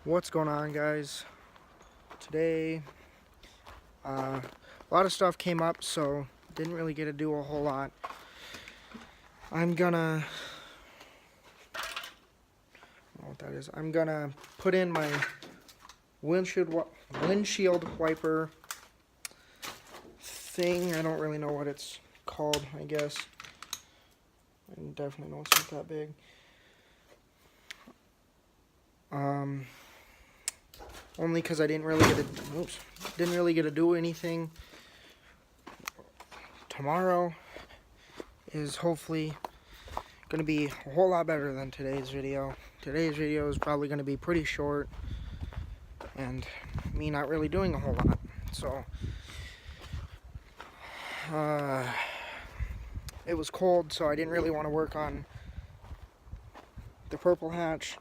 What's going on, guys? Today a lot of stuff came up, so didn't really get to do a whole lot. I'm gonna I don't know what that is. I'm gonna put in my windshield wiper thing. I don't really know what it's called. I guess I definitely know it's not that big. Only because I didn't really get to do anything. Tomorrow is hopefully going to be a whole lot better than today's video. Today's video is probably going to be pretty short and me not really doing a whole lot. So it was cold, so I didn't really want to work on the purple hatch,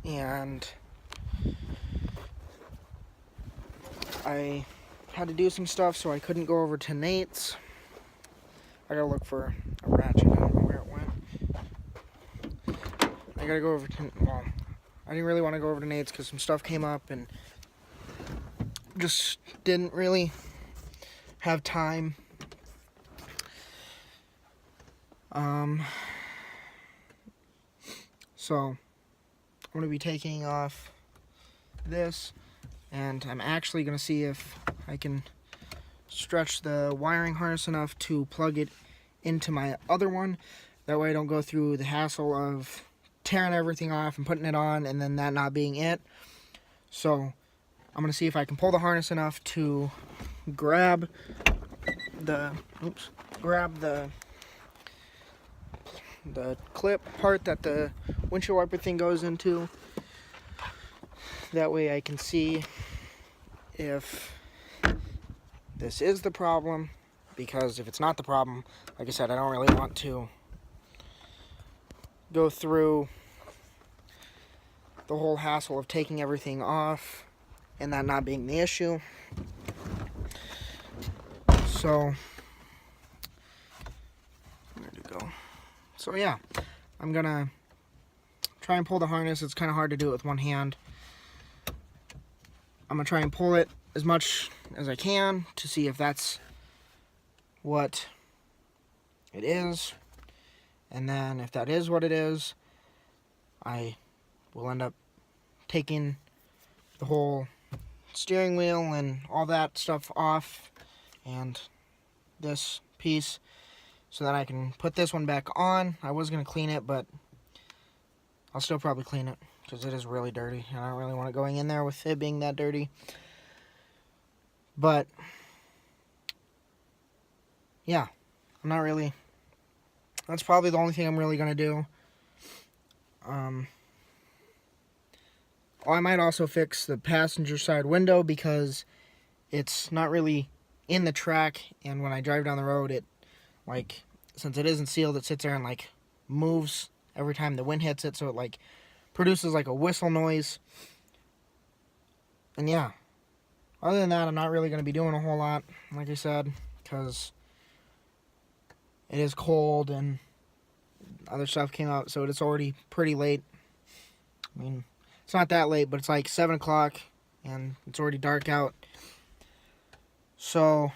and I had to do some stuff, so I couldn't go over to Nate's. I gotta look for a ratchet. I don't know where it went. I gotta go over to, well, I didn't really want to go over to Nate's because some stuff came up and just didn't really have time. So I'm gonna be taking off this, and I'm actually gonna see if I can stretch the wiring harness enough to plug it into my other one. That way I don't go through the hassle of tearing everything off and putting it on and then that not being it. So I'm gonna see if I can pull the harness enough to grab the clip part that the windshield wiper thing goes into. That way I can see if this is the problem, because if it's not the problem, like I said, I don't really want to go through the whole hassle of taking everything off and that not being the issue. So, where'd it go? So yeah, I'm gonna try and pull the harness. It's kind of hard to do it with one hand. I'm gonna try and pull it as much as I can to see if that's what it is, and then if that is what it is, I will end up taking the whole steering wheel and all that stuff off and this piece so that I can put this one back on. I was gonna clean it, but I'll still probably clean it because it is really dirty and I don't really want it going in there with it being that dirty. But yeah, that's probably the only thing I'm really going to do. I might also fix the passenger side window because it's not really in the track, and when I drive down the road, it, like, since it isn't sealed, it sits there and, like, moves every time the wind hits it, so it, like, produces, like, a whistle noise. And yeah, other than that, I'm not really going to be doing a whole lot, like I said, because it is cold and other stuff came out, so it's already pretty late. I mean, it's not that late, but it's like 7 o'clock and it's already dark out. So,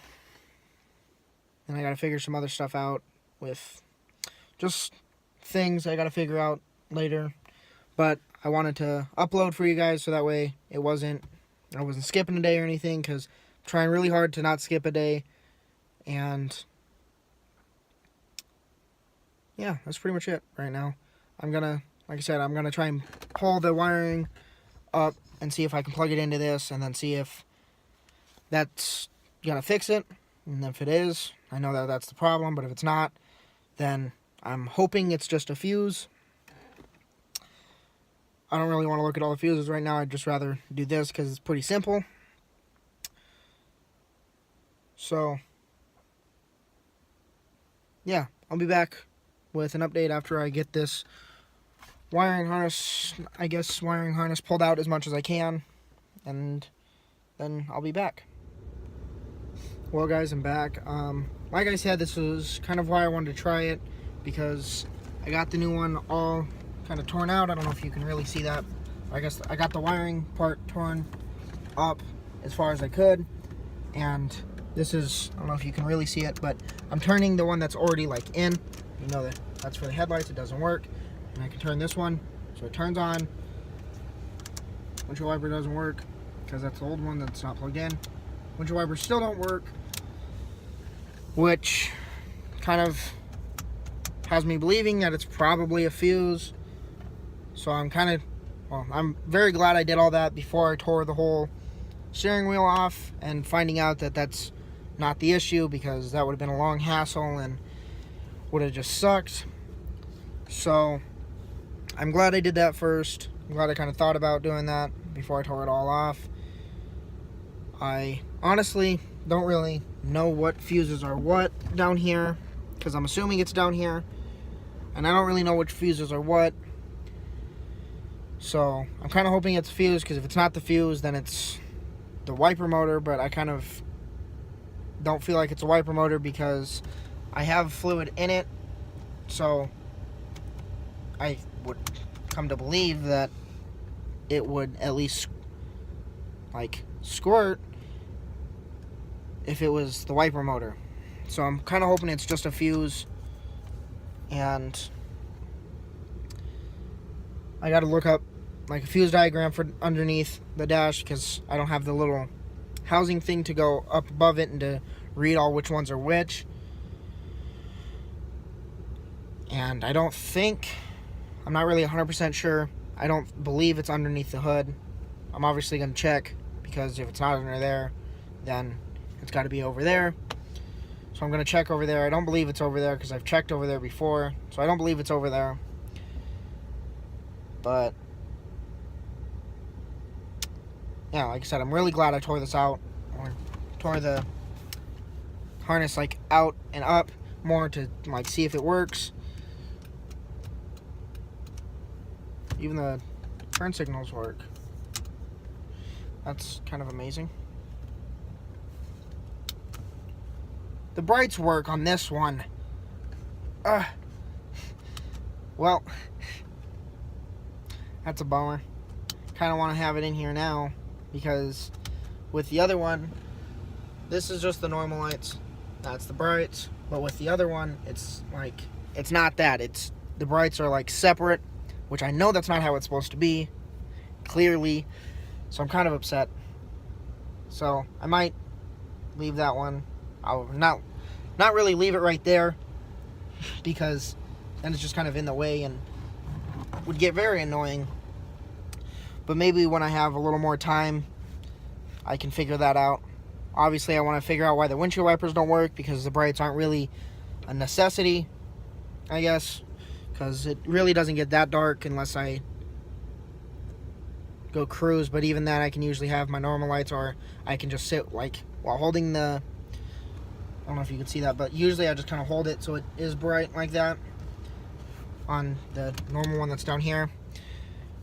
then I gotta figure some other stuff out with just things I gotta figure out later. But I wanted to upload for you guys so that way I wasn't skipping a day or anything, because I'm trying really hard to not skip a day. And yeah, that's pretty much it right now. Like I said, I'm gonna try and pull the wiring up and see if I can plug it into this, and then see if that's gonna fix it. And if it is, I know that that's the problem, but if it's not, then I'm hoping it's just a fuse. I don't really want to look at all the fuses right now. I'd just rather do this because it's pretty simple. So, yeah, I'll be back with an update after I get this wiring harness pulled out as much as I can, and then I'll be back. Well, guys, I'm back. Like I said, this was kind of why I wanted to try it, because I got the new one all kind of torn out. I don't know if you can really see that I guess I got the wiring part torn up as far as I could, and this is, I don't know if you can really see it, but I'm turning the one that's already like in. You know that that's for the headlights, it doesn't work. And I can turn this one, so it turns on. Windshield wiper doesn't work, because that's the old one that's not plugged in. Windshield wipers still don't work, which kind of has me believing that it's probably a fuse. So I'm I'm very glad I did all that before I tore the whole steering wheel off, and finding out that that's not the issue, because that would have been a long hassle and would have just sucked. So I'm glad I did that first. I'm glad I kind of thought about doing that before I tore it all off. I honestly don't really know what fuses are what down here, because I'm assuming it's down here, and I don't really know which fuses are what. So I'm kind of hoping it's fuse, because if it's not the fuse, then it's the wiper motor. But I kind of don't feel like it's a wiper motor, because I have fluid in it. So I would come to believe that it would at least like squirt if it was the wiper motor. So I'm kind of hoping it's just a fuse, and I got to look up like a fuse diagram for underneath the dash, because I don't have the little housing thing to go up above it and to read all which ones are which. And I don't think, I'm not really 100% sure. I don't believe it's underneath the hood. I'm obviously going to check, because if it's not under there, then it's got to be over there. So I'm going to check over there. I don't believe it's over there, because I've checked over there before. So I don't believe it's over there. But yeah, like I said, I'm really glad I tore this out, or tore the harness like out and up more to like see if it works. Even the turn signals work. That's kind of amazing. The brights work on this one. Well, that's a bummer. Kind of want to have it in here now, because with the other one, this is just the normal lights. That's the brights. But with the other one, it's like, it's not that. It's, the brights are like separate, which I know that's not how it's supposed to be, clearly. So I'm kind of upset. So I might leave that one. I'll not really leave it right there, because then it's just kind of in the way and would get very annoying. But maybe when I have a little more time, I can figure that out. Obviously, I want to figure out why the windshield wipers don't work, because the brights aren't really a necessity, I guess, because it really doesn't get that dark unless I go cruise. But even that, I can usually have my normal lights, or I can just sit like while holding the, I don't know if you can see that, but usually I just kind of hold it so it is bright like that on the normal one that's down here.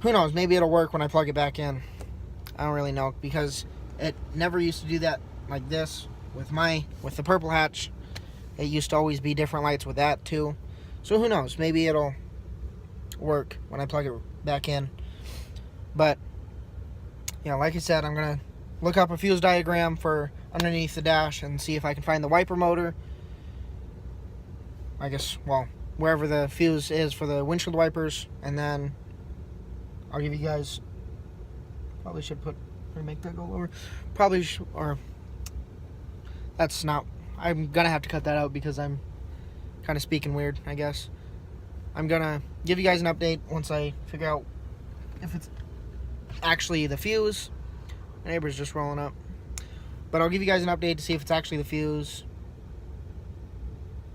Who knows, maybe it'll work when I plug it back in. I don't really know, because it never used to do that like this with the purple hatch. It used to always be different lights with that too. So who knows, maybe it'll work when I plug it back in. But yeah, like I said, I'm gonna look up a fuse diagram for underneath the dash and see if I can find the wiper motor. I guess, well, wherever the fuse is for the windshield wipers, and then I'll give you guys, probably should make that go lower. Probably or that's not, I'm gonna have to cut that out because I'm kind of speaking weird, I guess. I'm gonna give you guys an update once I figure out if it's actually the fuse. My neighbor's just rolling up. But I'll give you guys an update to see if it's actually the fuse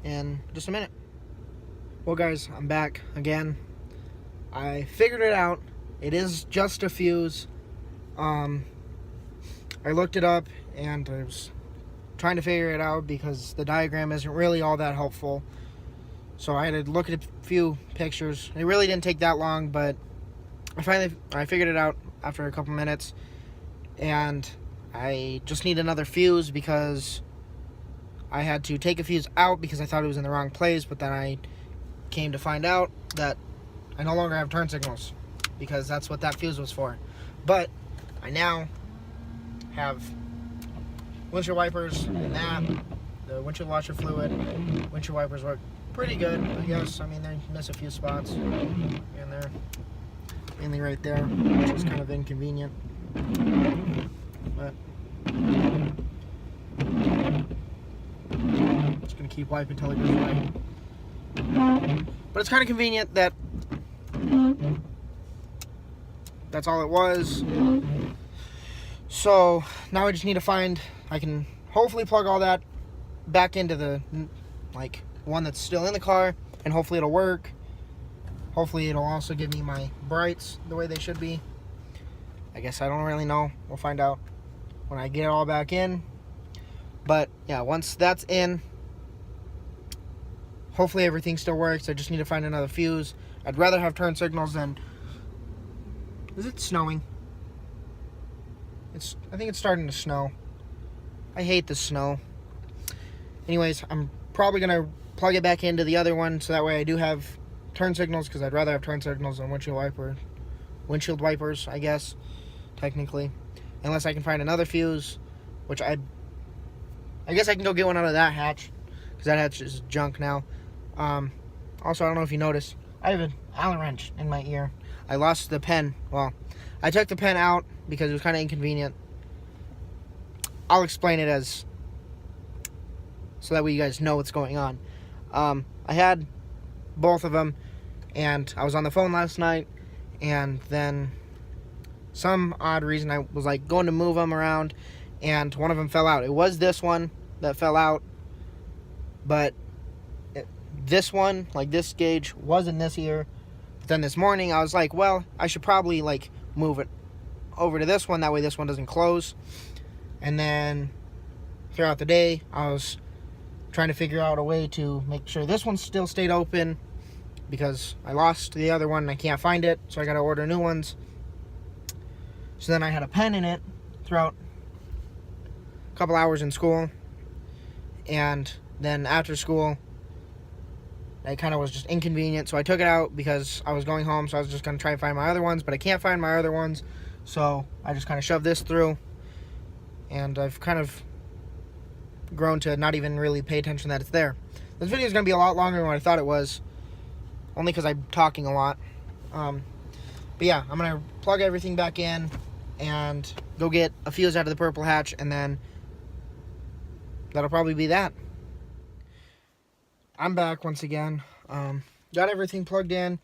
in just a minute. Well guys, I'm back again. I figured it out. It is just a fuse. I looked it up and I was trying to figure it out because the diagram isn't really all that helpful. So I had to look at a few pictures. It really didn't take that long, but I figured it out after a couple minutes. And I just need another fuse because I had to take a fuse out because I thought it was in the wrong place, but then I came to find out that I no longer have turn signals. because that's what that fuse was for. But I now have windshield wipers and that, the windshield washer fluid. Windshield wipers work pretty good, I guess. I mean, they miss a few spots and they're mainly right there, which is kind of inconvenient. But just gonna keep wiping until it goes away. But it's kind of convenient that that's all it was. So now I just need to find, I can hopefully plug all that back into the like one that's still in the car, and hopefully it'll work. Hopefully it'll also give me my brights the way they should be. I guess I don't really know. We'll find out when I get it all back in. But yeah, once that's in, hopefully everything still works. I just need to find another fuse. I'd rather have turn signals than... Is it snowing? I think it's starting to snow. I hate the snow. Anyways, I'm probably going to plug it back into the other one so that way I do have turn signals, because I'd rather have turn signals than windshield wipers, I guess, technically. Unless I can find another fuse, which I guess I can go get one out of that hatch, because that hatch is junk now. Also, I don't know if you noticed, I have an Allen wrench in my ear. I lost the pen. Well, I took the pen out because it was kind of inconvenient. I'll explain it as so that way you guys know what's going on. I had both of them, and I was on the phone last night, and then some odd reason I was like going to move them around, and one of them fell out. It was this one that fell out, but this one, like this gauge, was in this ear. But then this morning I was like, well, I should probably like move it over to this one, that way this one doesn't close. And then throughout the day I was trying to figure out a way to make sure this one still stayed open, because I lost the other one and I can't find it, so I gotta order new ones. So then I had a pen in it throughout a couple hours in school, and then after school it kind of was just inconvenient, so I took it out because I was going home, so I was just gonna try and find my other ones, but I can't find my other ones, so I just kind of shoved this through, and I've kind of grown to not even really pay attention that it's there. This video is gonna be a lot longer than what I thought it was, only because I'm talking a lot. But yeah, I'm gonna plug everything back in and go get a fuse out of the purple hatch, and then that'll probably be that. I'm back once again. Got everything plugged in,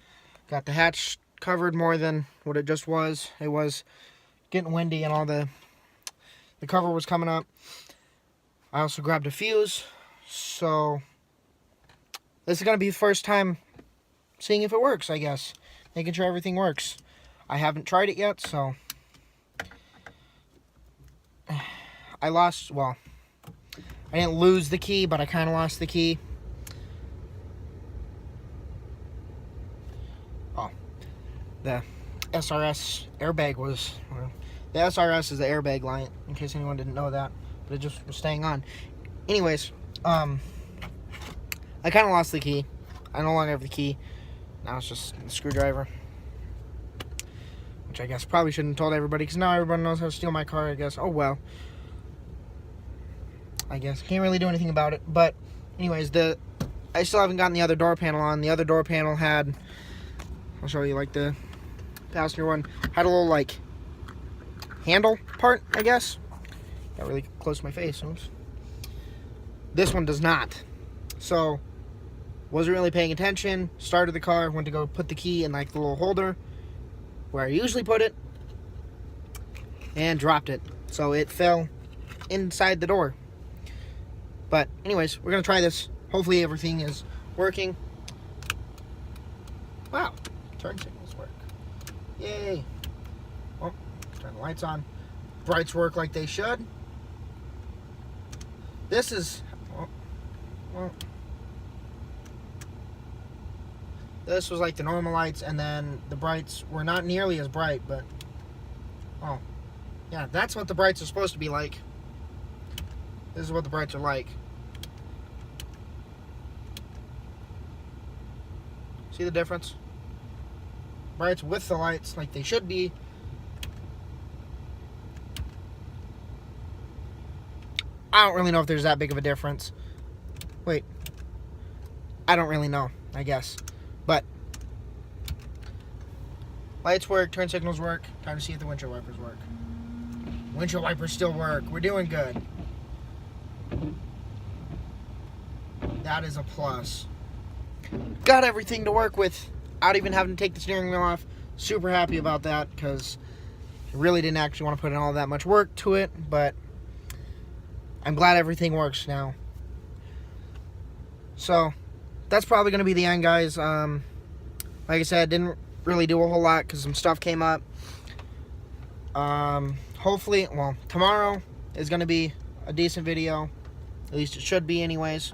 got the hatch covered more than what it just was. It was getting windy and all the cover was coming up. I also grabbed a fuse, so this is gonna be the first time seeing if it works, I guess. Making sure everything works. I haven't tried it yet, so I didn't lose the key, but I kind of lost the key. Oh, the SRS airbag was, the SRS is the airbag light, in case anyone didn't know that, but it just was staying on. Anyways, I kind of lost the key. I no longer have the key. Now it's just a screwdriver, which I guess probably shouldn't have told everybody, because now everyone knows how to steal my car, I guess. Oh well. I guess can't really do anything about it. But anyways, I still haven't gotten the other door panel on. The other door panel had, I'll show you, like the passenger one had a little like handle part, I guess. Got really close to my face. Oops. This one does not. So wasn't really paying attention. Started the car, went to go put the key in like the little holder where I usually put it, and dropped it. So it fell inside the door. But anyways, we're gonna try this. Hopefully everything is working. Wow, turn signals work. Yay. Oh, turn the lights on. Brights work like they should. This is, this was like the normal lights, and then the brights were not nearly as bright, but oh yeah, that's what the brights are supposed to be like. This is what the brights are like. See the difference? brights with the lights like they should be, I don't really know if there's that big of a difference. Wait. I don't really know, I guess. But lights work, turn signals work. Time to see if the windshield wipers work. Windshield wipers still work. We're doing good. That is a plus. Got everything to work with without even having to take the steering wheel off. Super happy about that because I really didn't actually want to put in all that much work to it, but I'm glad everything works now. So that's probably going to be the end, guys. Like I said, didn't really do a whole lot because some stuff came up. Hopefully, well, tomorrow is going to be a decent video. At least it should be anyways.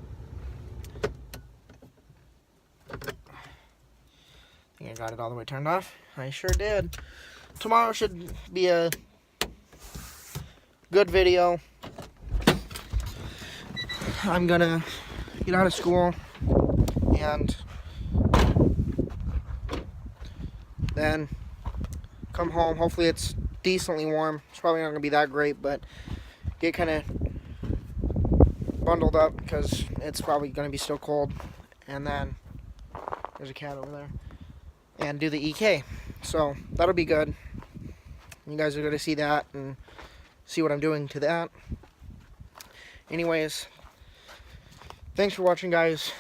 I think I got it all the way turned off. I sure did. Tomorrow should be a good video. I'm going to get out of school and then come home. Hopefully it's decently warm. It's probably not going to be that great, but get kind of bundled up because it's probably going to be still cold. And then there's a cat over there. And do the EK. So that'll be good. You guys are going to see that and see what I'm doing to that. Anyways, thanks for watching, guys.